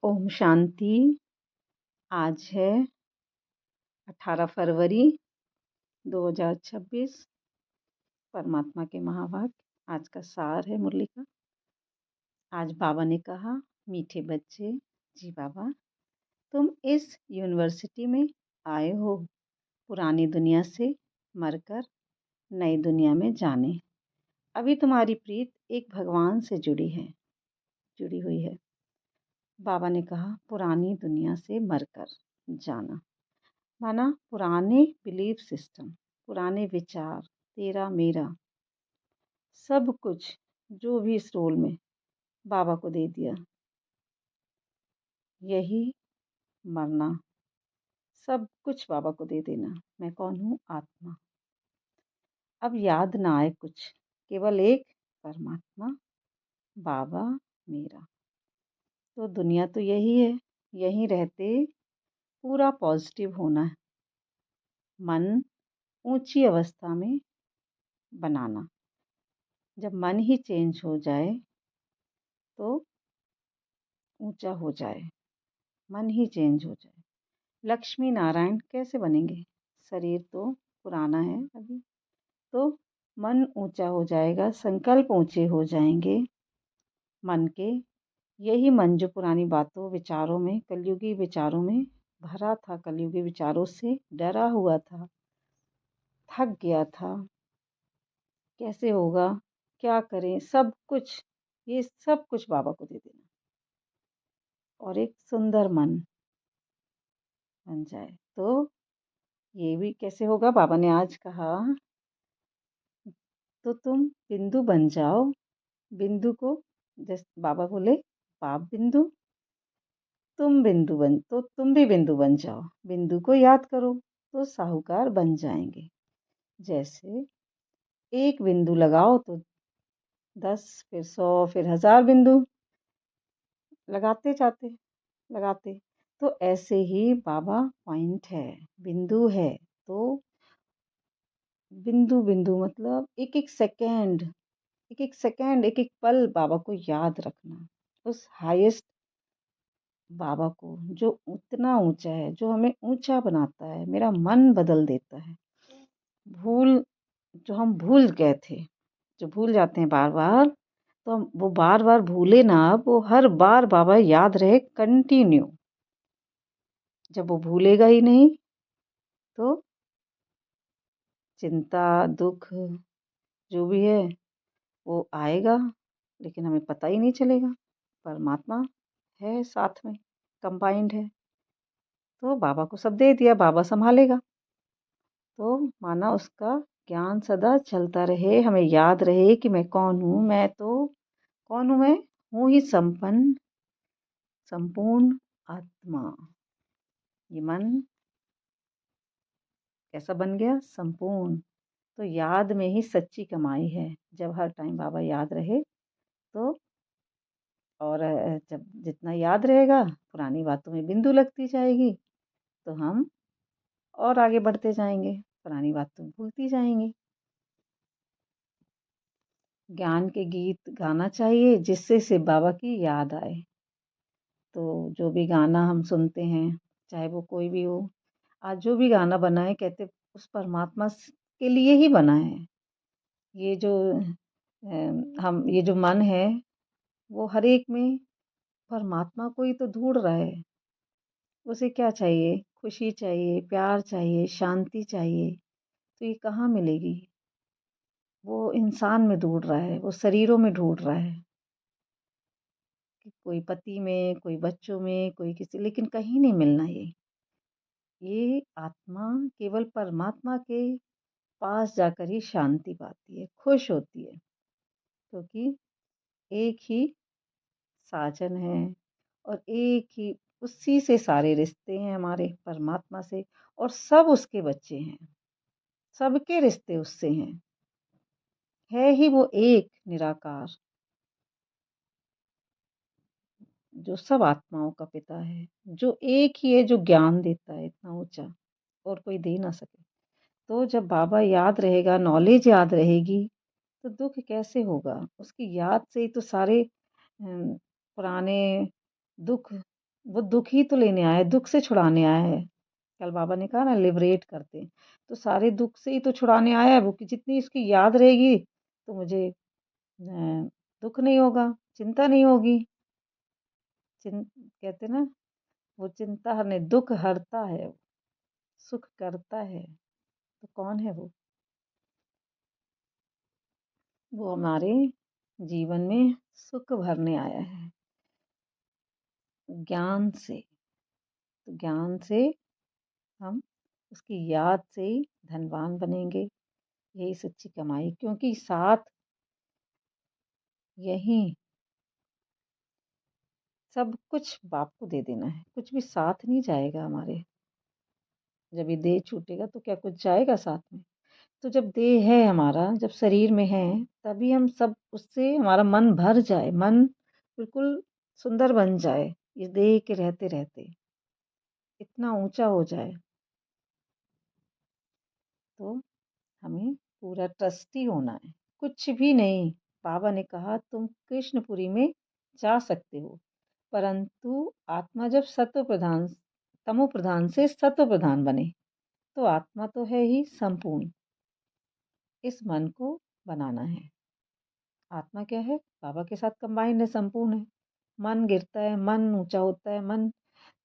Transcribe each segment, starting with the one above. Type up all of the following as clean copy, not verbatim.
ओम शांति। आज है 18 फरवरी 2026। परमात्मा के महावाक्य। आज का सार है मुरली का। आज बाबा ने कहा, मीठे बच्चे, जी बाबा, तुम इस यूनिवर्सिटी में आए हो पुरानी दुनिया से मरकर नई दुनिया में जाने। अभी तुम्हारी प्रीत एक भगवान से जुड़ी हुई है। बाबा ने कहा, पुरानी दुनिया से मरकर जाना माना पुराने बिलीफ सिस्टम, पुराने विचार, तेरा मेरा सब कुछ जो भी इस रोल में बाबा को दे दिया। यही मरना, सब कुछ बाबा को दे देना। मैं कौन हूँ? आत्मा। अब याद ना आए कुछ, केवल एक परमात्मा, बाबा मेरा। तो दुनिया तो यही है। यहीं रहते पूरा पॉजिटिव होना है। मन ऊंची अवस्था में बनाना। जब मन ही चेंज हो जाए तो ऊंचा हो जाए, मन ही चेंज हो जाए। लक्ष्मी नारायण कैसे बनेंगे? शरीर तो पुराना है अभी, तो मन ऊंचा हो जाएगा, संकल्प ऊंचे हो जाएंगे मन के। यही मन जो पुरानी बातों विचारों में, कलयुगी विचारों में भरा था, कलयुगी विचारों से डरा हुआ था, थक गया था, कैसे होगा, क्या करें, सब कुछ, ये सब कुछ बाबा को दे देना और एक सुंदर मन बन जाए। तो ये भी कैसे होगा? बाबा ने आज कहा, तो तुम बिंदु बन जाओ। बिंदु को, जैसे बाबा बोले, पाप बिंदु, तुम बिंदु बन, तो तुम भी बिंदु बन जाओ। बिंदु को याद करो तो साहूकार बन जाएंगे। जैसे एक बिंदु लगाओ तो 10, फिर 100, फिर 1000 बिंदु लगाते जाते, लगाते। तो ऐसे ही बाबा पॉइंट है, बिंदु है। तो बिंदु बिंदु मतलब एक एक सेकेंड, एक एक सेकेंड, एक एक पल बाबा को याद रखना। उस हाईएस्ट बाबा को जो उतना ऊंचा है, जो हमें ऊंचा बनाता है, मेरा मन बदल देता है। जो हम भूल गए थे, जो भूल जाते हैं बार बार, तो हम वो बार बार भूले ना, अब वो हर बार बाबा याद रहे कंटिन्यू। जब वो भूलेगा ही नहीं तो चिंता, दुख जो भी है वो आएगा, लेकिन हमें पता ही नहीं चलेगा। परमात्मा है साथ में, कंबाइंड है, तो बाबा को सब दे दिया, बाबा संभालेगा। तो माना उसका ज्ञान सदा चलता रहे, हमें याद रहे कि मैं कौन हूँ। मैं तो कौन हूँ? मैं हूँ ही संपन्न, संपूर्ण आत्मा। ये मन कैसा बन गया? संपूर्ण। तो याद में ही सच्ची कमाई है। जब हर टाइम बाबा याद रहे तो, और जब जितना याद रहेगा, पुरानी बातों में बिंदु लगती जाएगी, तो हम और आगे बढ़ते जाएंगे, पुरानी बातों भूलती जाएंगी। ज्ञान के गीत गाना चाहिए जिससे शिव बाबा की याद आए। तो जो भी गाना हम सुनते हैं, चाहे वो कोई भी हो, आज जो भी गाना बना है, कहते उस परमात्मा के लिए ही बना है। ये जो ये जो मन है, वो हर एक में परमात्मा को ही तो ढूंढ रहा है। उसे क्या चाहिए? खुशी चाहिए, प्यार चाहिए, शांति चाहिए। तो ये कहाँ मिलेगी? वो इंसान में ढूंढ रहा है, वो शरीरों में ढूंढ रहा है, कि कोई पति में, कोई बच्चों में, कोई किसी, लेकिन कहीं नहीं मिलना ये आत्मा केवल परमात्मा के पास जाकर ही शांति पाती है, खुश होती है, क्योंकि एक ही साजन है और एक ही, उसी से सारे रिश्ते हैं हमारे, परमात्मा से। और सब उसके बच्चे हैं, सबके रिश्ते उससे हैं। है ही वो एक निराकार, जो सब आत्माओं का पिता है, जो एक ही है, जो ज्ञान देता है इतना ऊंचा, और कोई दे ना सके। तो जब बाबा याद रहेगा, नॉलेज याद रहेगी, तो दुख कैसे होगा? उसकी याद से ही तो सारे पुराने दुख वो दुख ही तो लेने आया है, दुख से छुड़ाने आया है। कल बाबा ने कहा ना लिबरेट करते, तो सारे दुख से ही तो छुड़ाने आया है वो, कि जितनी इसकी याद रहेगी तो मुझे दुख नहीं होगा, चिंता नहीं होगी। कहते ना, वो चिंता हरने, दुख हरता है, सुख करता है। तो कौन है वो हमारे जीवन में सुख भरने आया है ज्ञान से। तो ज्ञान से हम उसकी याद से ही धनवान बनेंगे। यही सच्ची कमाई, क्योंकि साथ यही सब कुछ बाप को दे देना है, कुछ भी साथ नहीं जाएगा हमारे। जब ये देह छूटेगा तो क्या कुछ जाएगा साथ में? तो जब देह है हमारा, जब शरीर में है, तभी हम सब उससे हमारा मन भर जाए, मन बिल्कुल सुंदर बन जाए, इस देह के रहते रहते इतना ऊंचा हो जाए। तो हमें पूरा ट्रस्टी होना है, कुछ भी नहीं। बाबा ने कहा तुम कृष्णपुरी में जा सकते हो, परंतु आत्मा जब सत्व प्रधान, तमो प्रधान से सत्व प्रधान बने, तो आत्मा तो है ही संपूर्ण। इस मन को बनाना है। आत्मा क्या है? बाबा के साथ कंबाइंड है, संपूर्ण है। मन गिरता है, मन ऊंचा होता है, मन,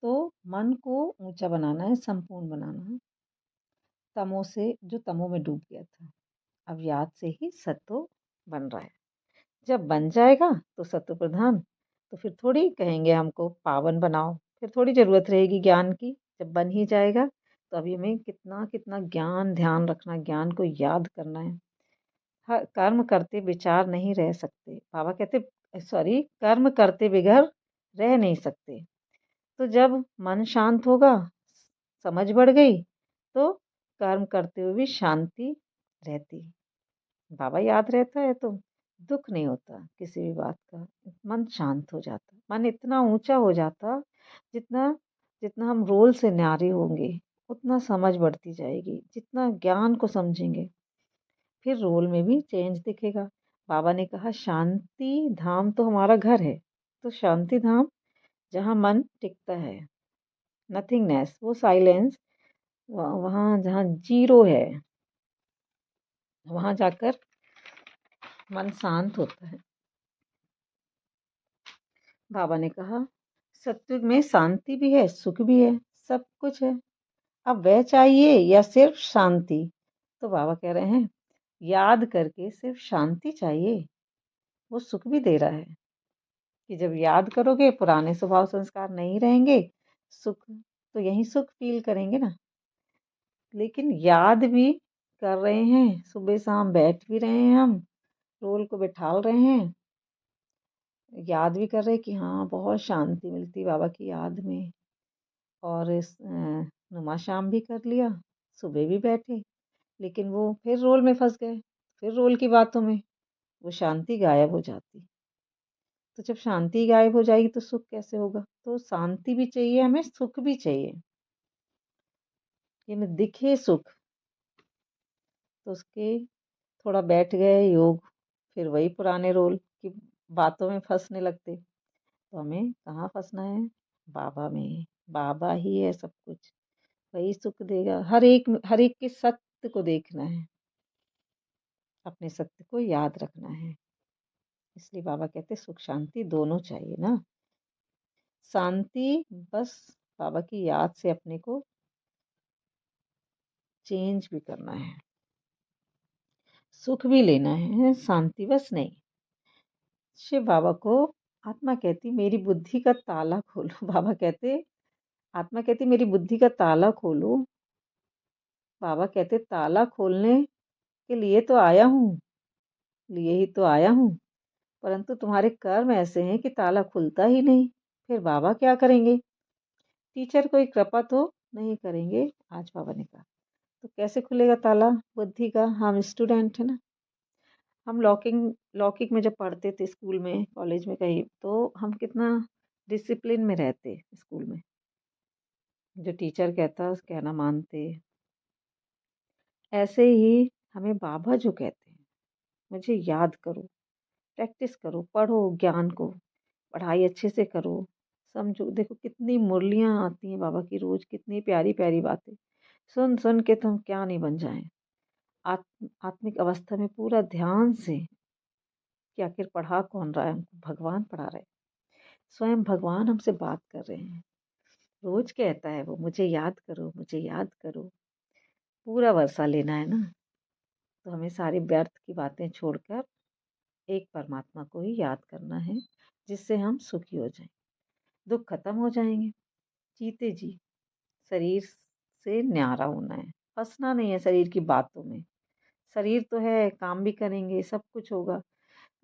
तो मन को ऊंचा बनाना है, संपूर्ण बनाना है। तमो से, जो तमो में डूब गया था, अब याद से ही सत्व बन रहा है। जब बन जाएगा तो सत्व प्रधान, तो फिर थोड़ी कहेंगे हमको पावन बनाओ, फिर थोड़ी जरूरत रहेगी ज्ञान की। जब बन ही जाएगा तो अभी हमें कितना कितना ज्ञान ध्यान रखना, ज्ञान को याद करना है। कर्म करते विचार नहीं रह सकते, बाबा कहते, सॉरी, कर्म करते बिगड़ रह नहीं सकते। तो जब मन शांत होगा, समझ बढ़ गई, तो कर्म करते हुए भी शांति रहती। बाबा याद रहता है तो दुख नहीं होता किसी भी बात का, मन शांत हो जाता, मन इतना ऊंचा हो जाता, जितना जितना हम रोल से न्यारे होंगे उतना समझ बढ़ती जाएगी, जितना ज्ञान को समझेंगे फिर रोल में भी चेंज दिखेगा। बाबा ने कहा शांति धाम तो हमारा घर है, तो शांति धाम जहाँ मन टिकता है, नथिंगनेस, वो साइलेंस, वहाँ जहाँ जीरो है, वहाँ जाकर मन शांत होता है। बाबा ने कहा सत्युग में शांति भी है, सुख भी है, सब कुछ है। अब वह चाहिए या सिर्फ शांति? तो बाबा कह रहे हैं याद करके सिर्फ शांति चाहिए, वो सुख भी दे रहा है। कि जब याद करोगे पुराने स्वभाव संस्कार नहीं रहेंगे, सुख तो यही सुख फील करेंगे ना। लेकिन याद भी कर रहे हैं, सुबह शाम बैठ भी रहे हैं, हम रोल को बिठाल रहे हैं, याद भी कर रहे हैं कि हाँ बहुत शांति मिलती बाबा की याद में। और इस नुमा शाम भी कर लिया, सुबह भी बैठे, लेकिन वो फिर रोल में फंस गए, फिर रोल की बातों में वो शांति गायब हो जाती। तो जब शांति गायब हो जाएगी तो सुख कैसे होगा? तो शांति भी चाहिए हमें, सुख भी चाहिए। ये दिखे सुख तो उसके थोड़ा बैठ गए योग, फिर वही पुराने रोल की बातों में फंसने लगते। तो हमें कहाँ फंसना है? बाबा में। बाबा ही है सब कुछ, वही सुख देगा। हर एक के सत्य को देखना है, अपने सत्य को याद रखना है। इसलिए बाबा कहते सुख शांति दोनों चाहिए ना। शांति बस बाबा की याद से अपने को चेंज भी करना है, सुख भी लेना है, शांति बस नहीं। शिव बाबा को आत्मा कहती मेरी बुद्धि का ताला खोलो। बाबा कहते, आत्मा कहती मेरी बुद्धि का ताला खोलो। बाबा कहते ताला खोलने के लिए तो आया हूँ, लिए ही तो आया हूँ, परंतु तुम्हारे कर्म ऐसे हैं कि ताला खुलता ही नहीं। फिर बाबा क्या करेंगे? टीचर कोई कृपा तो नहीं करेंगे। आज बाबा ने कहा तो कैसे खुलेगा ताला बुद्धि का? हम स्टूडेंट है ना। हम लौकिक में जब पढ़ते थे स्कूल में, कॉलेज में, कहीं, तो हम कितना डिसिप्लिन में रहते स्कूल में, जो टीचर कहता कहना मानते। ऐसे ही हमें बाबा जो कहते हैं मुझे याद करो, प्रैक्टिस करो, पढ़ो ज्ञान को, पढ़ाई अच्छे से करो, समझो, देखो कितनी मुरलियाँ आती हैं बाबा की रोज़, कितनी प्यारी-प्यारी बातें। सुन-सुन के तुम क्या नहीं बन जाएँ। आत्मिक अवस्था में पूरा ध्यान से कि आखिर पढ़ा कौन रहा है हमको? भगवान पढ़ा रहे हैं। स्वयं भगवान हमसे बात कर रहे हैं। रोज़ कहता है वो, मुझे याद करो, मुझे याद करो। पूरा वर्षा लेना है ना, तो हमें सारी व्यर्थ की बातें छोड़कर एक परमात्मा को ही याद करना है, जिससे हम सुखी हो जाएँ। दुःख खत्म हो जाएँगे, जीते जी। शरीर से न्यारा होना है, फँसना नहीं है शरीर की बातों में। शरीर तो है, काम भी करेंगे, सब कुछ होगा,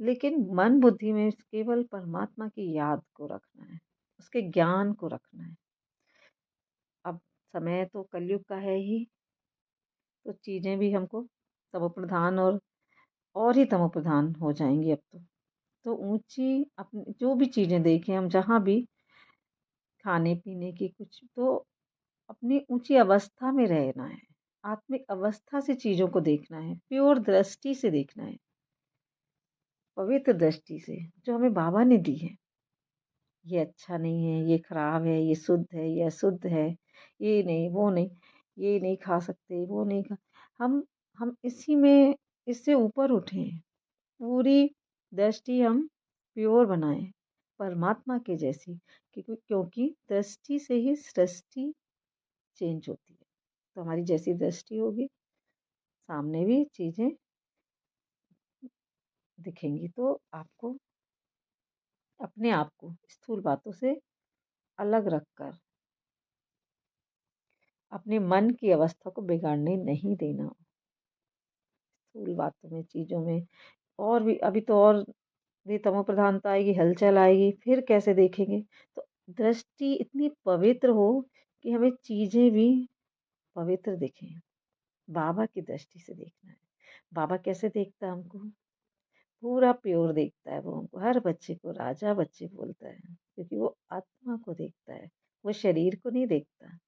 लेकिन मन बुद्धि में केवल परमात्मा की याद को रखना है, उसके ज्ञान को रखना है। अब समय तो कलयुग का है ही, तो चीज़ें भी हमको तमोप्रधान और ही तमोप्रधान हो जाएँगी अब तो। तो ऊँची अपनी जो भी चीज़ें देखें हम, जहाँ भी खाने-पीने की कुछ, तो अपनी ऊँची अवस्था में रहना है। आत्मिक अवस्था से चीज़ों को देखना है, प्योर दृष्टि से देखना है, पवित्र दृष्टि से, जो हमें बाबा ने दी है। ये अच्छा नहीं है, ये खराब है, ये शुद्ध है, ये अशुद्ध है, ये नहीं, वो नहीं, ये नहीं खा सकते, वो नहीं खा। हम इसी में इससे ऊपर उठें, पूरी दृष्टि हम प्योर बनाएँ, परमात्मा के जैसी, क्योंकि दृष्टि से ही सृष्टि चेंज होती है। तो हमारी जैसी दृष्टि होगी, सामने भी चीज़ें दिखेंगी, तो आपको अपने आप को स्थूल बातों से अलग रखकर अपने मन की अवस्था को बिगाड़ने नहीं देना। स्थूल बातों में, चीज़ों में और भी, अभी तो और भी तमोप्रधानता आएगी, हलचल आएगी, फिर कैसे देखेंगे? तो दृष्टि इतनी पवित्र हो कि हमें चीज़ें भी पवित्र दिखें। बाबा की दृष्टि से देखना है। बाबा कैसे देखता है हमको? पूरा प्योर देखता है वो हमको, हर बच्चे को राजा बच्चे बोलता है, क्योंकि वो आत्मा को देखता है, वो शरीर को नहीं देखता,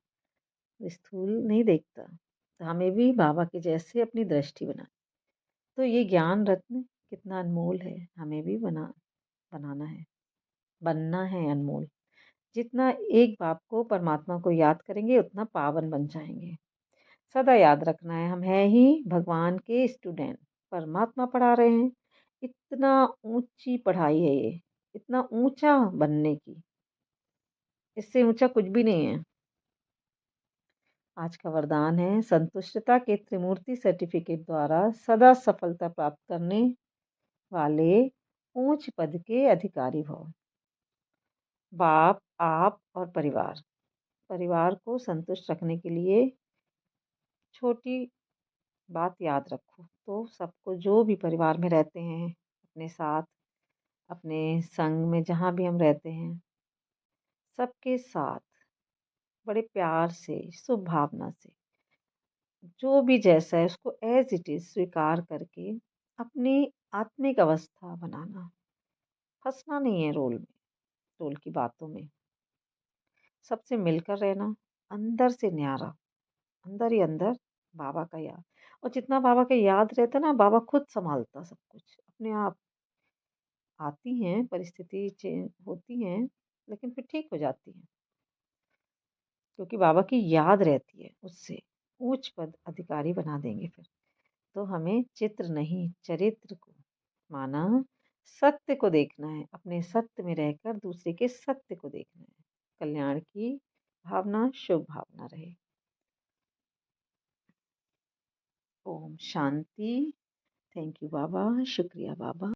वो स्थूल नहीं देखता। तो हमें भी बाबा के जैसे अपनी दृष्टि बनानी। तो ये ज्ञान रत्न कितना अनमोल है, हमें भी बनाना है, बनना है अनमोल। जितना एक बाप को, परमात्मा को याद करेंगे, उतना पावन बन जाएंगे। सदा याद रखना है, हम हैं ही भगवान के स्टूडेंट, परमात्मा पढ़ा रहे हैं। इतना ऊंची पढ़ाई है ये, इतना ऊंचा बनने की, इससे ऊंचा कुछ भी नहीं है। आज का वरदान है, संतुष्टता के त्रिमूर्ति सर्टिफिकेट द्वारा सदा सफलता प्राप्त करने वाले ऊंच पद के अधिकारी भव। बाप, आप और परिवार, परिवार को संतुष्ट रखने के लिए छोटी बात याद रखो, तो सबको, जो भी परिवार में रहते हैं, अपने साथ, अपने संग में जहाँ भी हम रहते हैं, सबके साथ बड़े प्यार से, शुभ भावना से, जो भी जैसा है उसको एज इट इज स्वीकार करके अपनी आत्मिक अवस्था बनाना। फंसना नहीं है रोल में, रोल की बातों में, सबसे मिलकर रहना, अंदर से न्यारा, अंदर ही अंदर बाबा का याद। और जितना बाबा का याद रहता है ना, बाबा खुद संभालता सब कुछ अपने आप। आती हैं परिस्थिति, चेंज होती हैं, लेकिन फिर ठीक हो जाती हैं, क्योंकि बाबा की याद रहती है, उससे उच्च पद अधिकारी बना देंगे फिर। तो हमें चित्र नहीं, चरित्र को माना, सत्य को देखना है, अपने सत्य में रहकर दूसरे के सत्य को देखना है। कल्याण की भावना, शुभ भावना रहे। ओम शांति। थैंक यू बाबा, शुक्रिया बाबा।